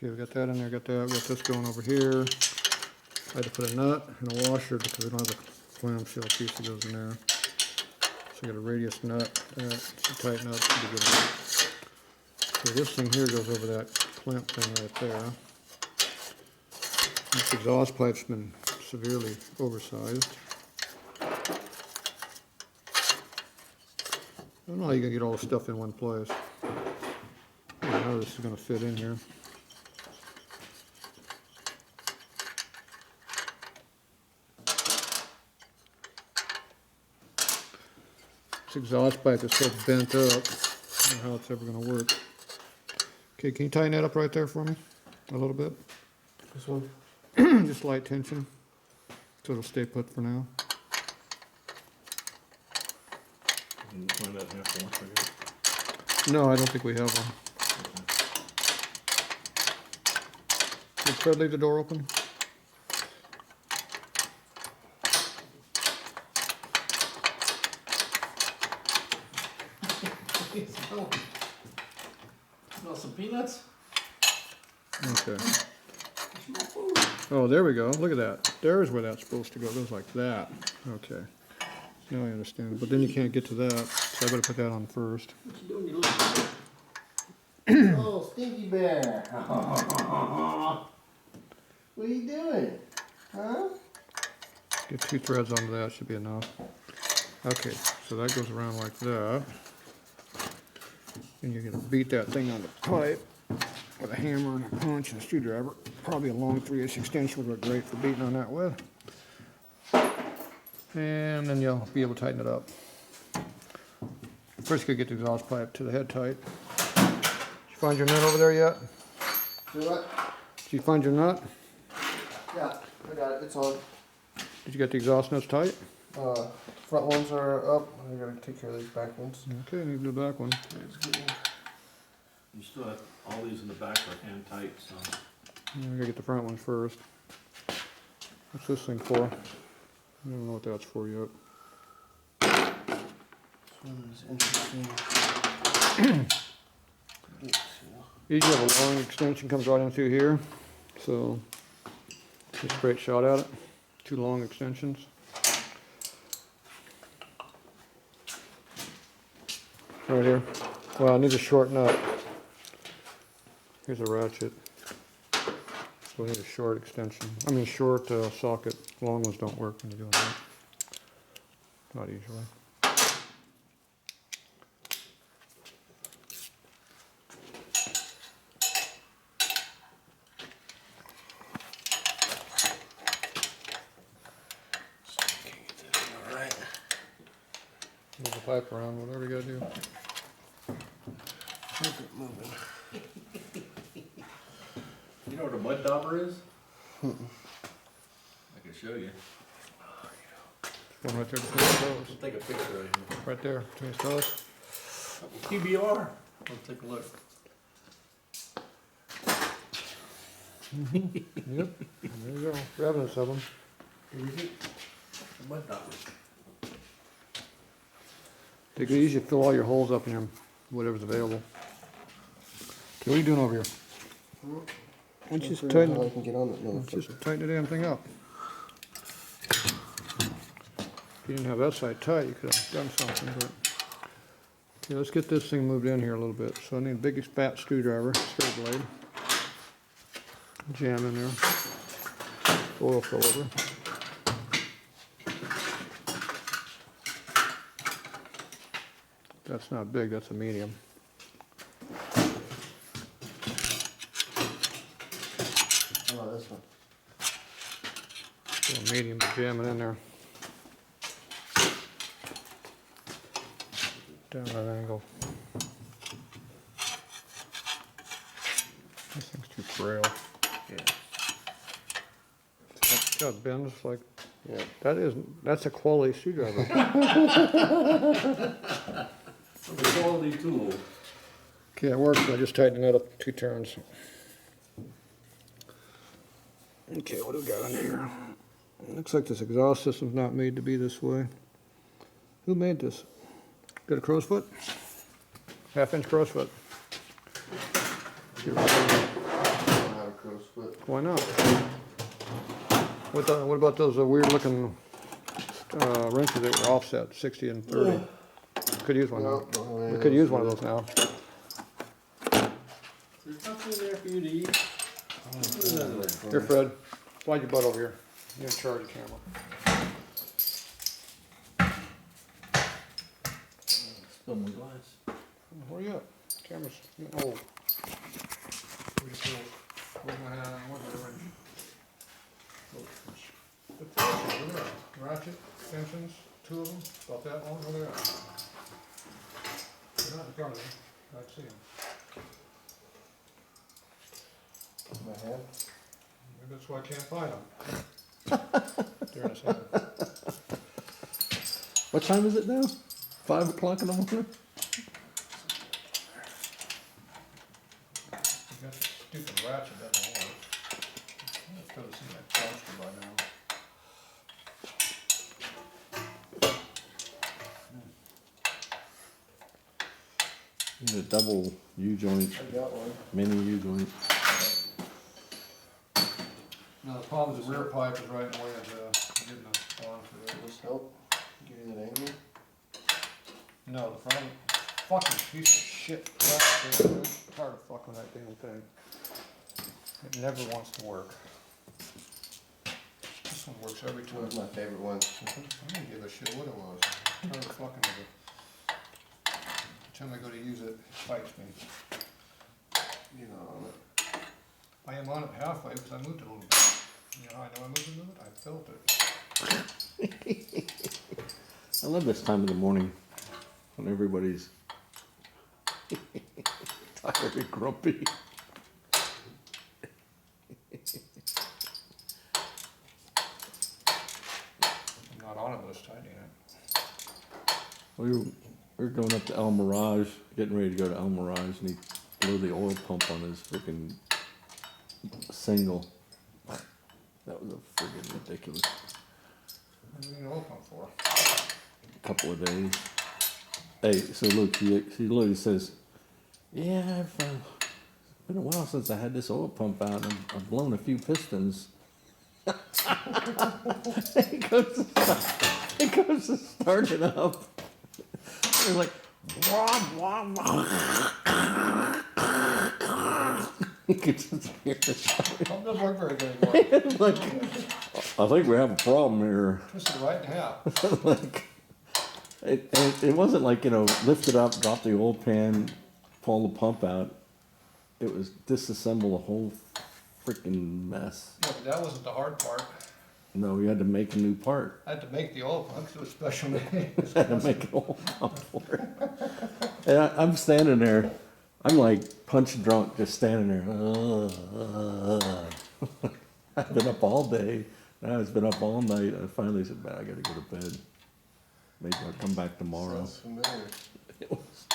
Okay, we got that in there, got that, we got this going over here. I had to put a nut and a washer because we don't have a clamshell piece that goes in there. So I got a radius nut, that should tighten up, should be good enough. Okay, this thing here goes over that clamp thing right there. This exhaust pipe's been severely oversized. I don't know how you're gonna get all the stuff in one place. I don't know how this is gonna fit in here. This exhaust pipe is so bent up. I don't know how it's ever gonna work. Okay, can you tighten that up right there for me? A little bit? This one? Just light tension. So it'll stay put for now. Can you find that half once again? No, I don't think we have one. Did Fred leave the door open? Smell some peanuts? Okay. Oh, there we go. Look at that. There's where that's supposed to go. It goes like that. Okay. Now I understand. But then you can't get to that, so I better put that on first. What you doing, you little Oh, Stinky Bear. What are you doing? Huh? Get 2 threads onto that, should be enough. Okay, so that goes around like that. And you're gonna beat that thing on the pipe with a hammer and a punch and a screwdriver. Probably a long 3/8 extension would look great for beating on that with. And then you'll be able to tighten it up. First, you gotta get the exhaust pipe to the head tight. Did you find your nut over there yet? Do what? Did you find your nut? Yeah, I got it. It's on. Did you get the exhaust nuts tight? Front ones are up. I gotta take care of these back ones. Okay, need to do the back one. You still have all these in the back are hand tight, so. Yeah, I gotta get the front one first. What's this thing for? I don't know what that's for yet. This one is interesting. Usually have a long extension comes right in through here, so just straight shot at it. 2 long extensions. Right here. Well, I need a short nut. Here's a ratchet. So I need a short extension. I mean short socket. Long ones don't work when you're doing that. Not usually. Alright. Move the pipe around, whatever you gotta do. Keep it moving. You know what a mud dauber is? I can show you. One right there between his toes. I'll take a picture of you. Right there between his toes. TBR. Let's take a look. Yep. There you go. Evidence of them. A mud dauber. Take it easy, fill all your holes up in there, whatever's available. Okay, what are you doing over here? Why don't you just tighten, I can get on it. No, just tighten the damn thing up. If you didn't have that side tight, you could have done something, but. Okay, let's get this thing moved in here a little bit. So I need a big fat screwdriver, straight blade. Jam in there. Oil fill over. That's not big, that's a medium. oh, this one. So a medium to jam it in there. Down that angle. This thing's too frail. Yeah. It's got bends like, Yeah. that's a quality screwdriver. It's a quality tool. Okay, it works, I just tightened it up 2 turns. Okay, what do we got on here? It looks like this exhaust system's not made to be this way. Who made this? Got a crow's foot? 1/2 inch crow's foot. I Why not? What about those weird looking wrenches that were offset, 60 and 30? Could use one now. No, don't have any We of could those use one of for those now. There's nothing there for you to eat. Put another one. Here, Fred, slide your butt over here. You're in charge of the camera. Spill my glass. Where you at? Camera's getting old. Where's my where's my wrench? The torches, look at that. Ratchet, tensions, 2 of them, about that long, look at that. They're not in front of me, I see them. my hand. Maybe that's why I can't find them. They're in his hand. What time is it now? 5 o'clock in the morning? You got this stupid ratchet, doesn't work. I could have seen that dumpster by now. You need a double U-joint, I got one. mini U-joint. No, the problem is the rear pipe is right in the way of getting the bond for Will it. this help? Give you that angle? No, the front, fucking piece of shit. I'm tired of fucking that damn thing. It never wants to work. This one works every time. One's my favorite one. I didn't give a shit what it was. I'm tired of fucking with it. Every time I go to use it, it fights me. You know, I am on it halfway because I moved it a little bit. You know how I know I moved a little bit? I felt it. I love this time of the morning when everybody's tired and grumpy. I'm not on it, but it's tightening it. We were going up to El Mirage, getting ready to go to El Mirage, and he blew the oil pump on his freaking single. That was a friggin' ridiculous. What do you need an oil pump for? Couple of days. Hey, so look, he literally says, yeah, it's been a while since I had this oil pump out, and I've blown a few pistons. he goes to start it up. They're like, wah, wah, wah. You could just hear the sound. Pump doesn't work very good anymore. Like, I think we have a problem here. Twisted right in half. Like, it wasn't like, lift it up, drop the oil pan, pull the pump out. It was disassemble a whole freaking mess. Yeah, but that wasn't the hard part. No, we had to make a new part. I had to make the oil pump, 'cause it was special made. Had to make an oil pump for it. And I'm standing there, I'm like punch drunk, just standing there. I've been up all day. Now it's been up all night. I finally said, man, I gotta go to bed. Maybe I'll come back tomorrow. sounds familiar. It was-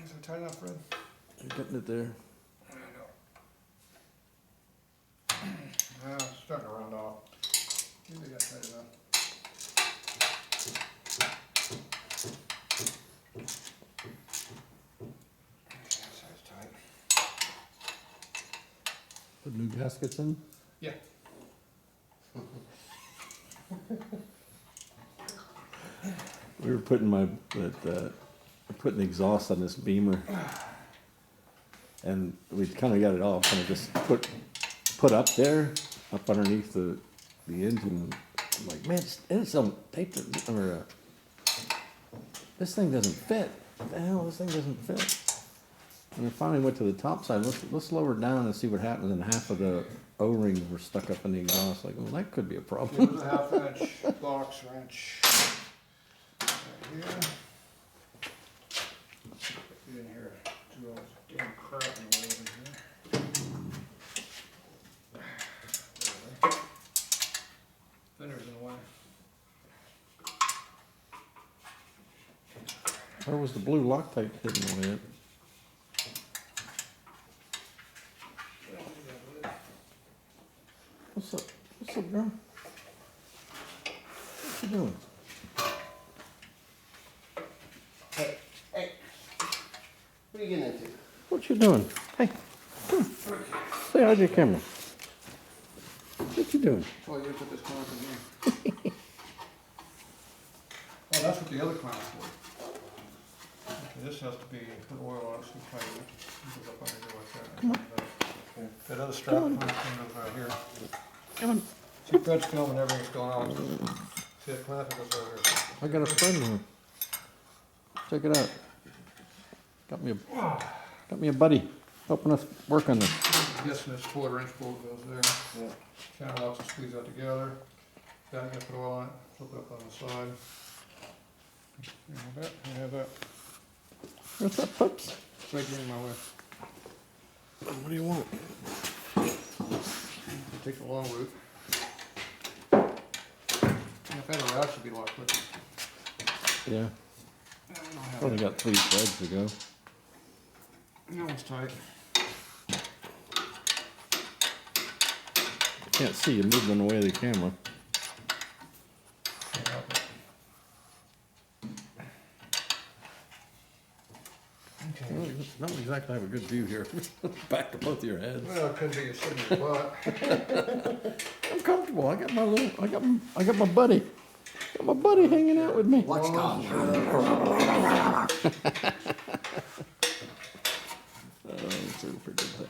Is it tight enough, Fred? You're getting it there. I know. It's starting to round off. Maybe I got tight enough. Okay, that side's tight. Put new gaskets in. Yeah. We were putting putting the exhaust on this Beamer, and we kind of got it all kind of just put up there, up underneath the engine. I'm like, man, it's some tape or this thing doesn't fit. What the hell? This thing doesn't fit. And we finally went to the top side. Let's lower it down and see what happens. And half of the O-rings were stuck up in the exhaust. Like, well, that could be a It problem. was a 1/2 inch box wrench. Right here. Get in here. Do all this damn crap in the way over here. There we go. Fender's in the way. Where was the blue Loctite hidden away at? What's up? What's up, girl? you doing? Hey, hey. What are you getting into? What you doing? Hey, come. Say hi to your camera. What you doing? Oh, you put this clamp in here. Oh, that's what the other clamp's for. Okay, this has to be, put oil on it, so tighten it. Goes up under here like that. That other strap clamp goes right here. Come on. See, Fred's filming everything that's going on. See that clamp that goes over here. I got a friend here. Check it out. Got me a buddy helping us work on this. Guessing this 1/4-inch bolt goes there. Yeah. Channel locks and squeeze that together. Then you gotta put oil on it, flip it up on the side. You have that, you have that. What's up, pups? Right here in my way. What do you want? Take the long route. And if I had a ratchet, it'd be a lot quicker. Yeah, I don't have only that. got 3 threads to go. That one's tight. Can't see you moving away the camera. Can't help it. Well, Okay. don't exactly have a good view here. Back to both of your heads. Well, it could be you sitting in your butt. I'm comfortable. I got my buddy. Got my buddy hanging out with me. Let's go. Oh, super good time.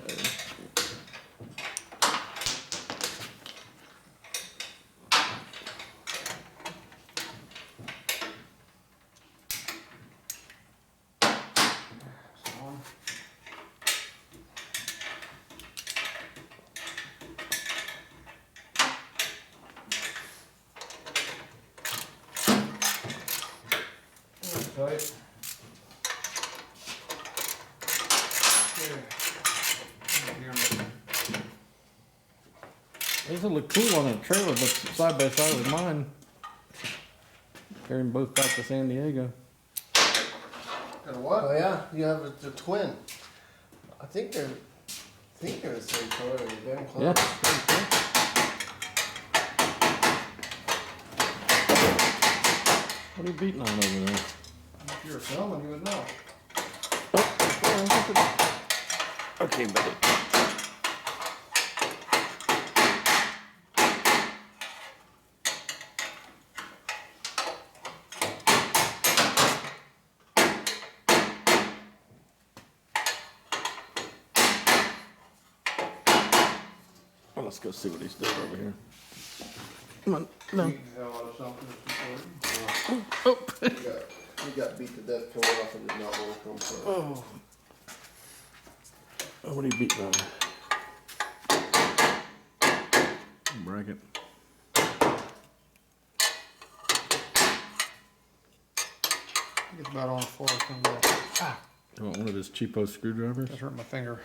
Tight. Okay. These will look cool on a trailer, but side by side with mine. Carrying both back to San Diego. Got a what? Oh yeah, you have the twin. I think they're the same color. They're damn close. Yeah. Pretty cool. What are you beating on over there? If you were filming, you would know. Okay, buddy. Well, let's go see what he's doing over here. Come on, no. Beating the hell out of something that's important. Oh, He got beat to death coming off and did not want to come from. oh. Oh, what are you beating on? Bracket. It's about on the floor. It's gonna go. You want one of his cheapo screwdrivers? That hurt my finger.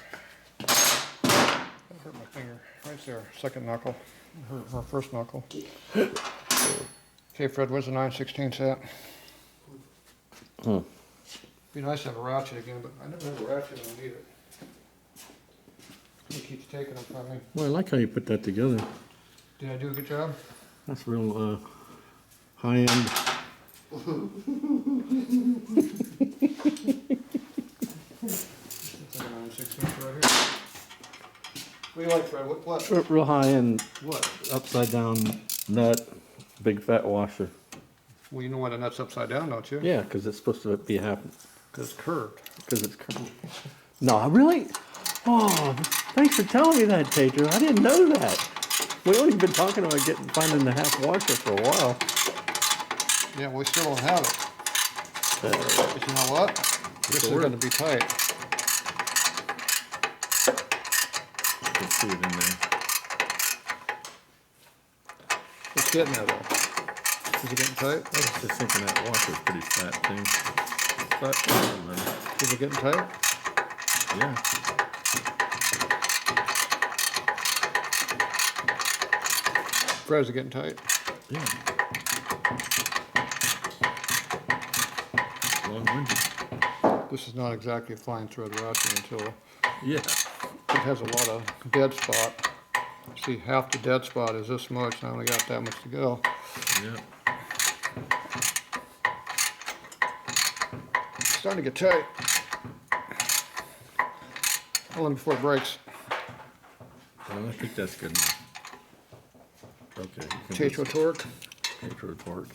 That hurt my finger. Right there. Second knuckle. Hurt my first knuckle. Okay, Fred, where's the 9/16 at? Huh. Be nice to have a ratchet again, but I never have a ratchet when I need it. He keeps taking them from me. Well, I like how you put that together. Did I do a good job? That's real high end. It's like a 9/16 right here. What do you like, Fred? What? Real high end, What? upside down nut, big fat washer. Well, you know why the nut's upside down, don't you? Yeah, because it's supposed to be half. Because it's curved. Because it's curved. No, really? Oh, thanks for telling me that, Tatro. I didn't know that. We've only been talking about finding the half washer for a while. Yeah, we still don't have it. But you know what? This is going to be tight. You can see it in there. It's getting there, though. Is it getting tight? I was just thinking that washer's pretty fat thing. But is it getting tight? Yeah. Fred, is it getting tight? Yeah. Long-winded. This is not exactly a fine thread ratchet until Yeah. it has a lot of dead spot. See, half the dead spot is this much, and I only got that much to go. Yeah. starting to get tight. How long before it breaks? I think that's good enough. Okay. Tatro torque. Tatro torque.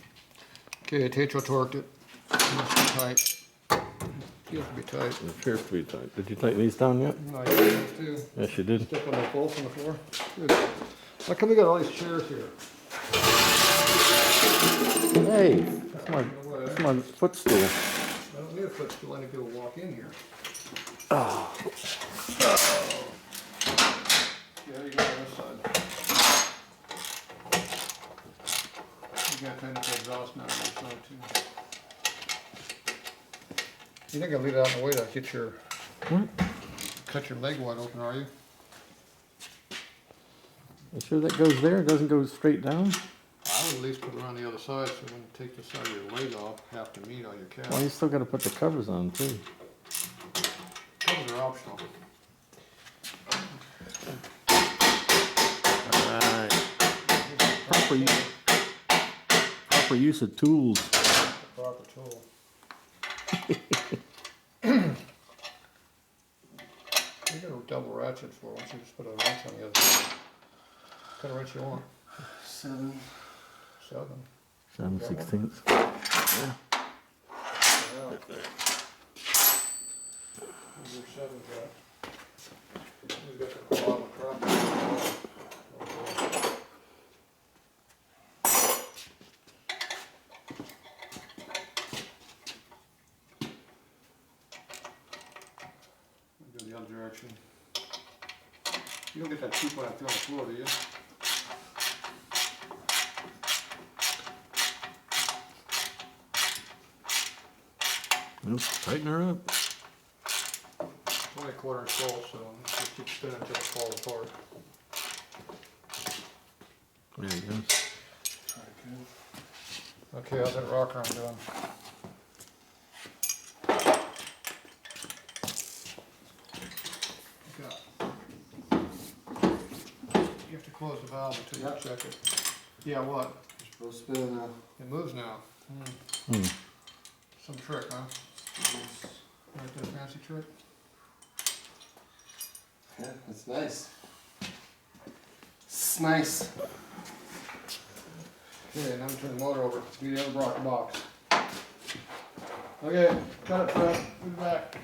Okay, Tatro torqued it. It must be tight. Feels to be tight. It appears to be tight. Did you tighten these down yet? No, you got those too. Yes, you did. Step on those bolts on the floor. Good. How come we got all these chairs here? Hey, that's my footstool. I don't need a footstool, I need people to walk in here. Oh. Yeah, you got on this side. You got to the exhaust now on this side too. You're not gonna leave it out in the way to get your, cut your leg wide open, are you? You sure that goes there? It doesn't go straight down? I would at least put it around the other side, so when you take the side of your leg off, half the meat on your calf. Well, you still got to put the covers on too. Covers are optional. Alright. Proper use of tools. Proper tool. You got a double ratchet for once you just put a wrench on the other side. What kind of wrench you want? 7. 7. 7/16. Yeah. Where's your 7 got? Who's got the bottom crop? Go the other direction. You don't get that cheap one out there on the floor, do you? Nope, tighten her up. It's only a 1/4 inch bolt, so just keep spinning until it falls apart. There you go. Okay, how's that rocker arm doing? Okay. You have to close the valve until you check it. Yeah, what? You're supposed to spin now. It moves now. Some trick, huh? Right, that fancy trick? Yeah, that's nice. It's nice. Okay, now I'm turning the motor over. It's the other box. Okay, cut it, Fred. We'll be back.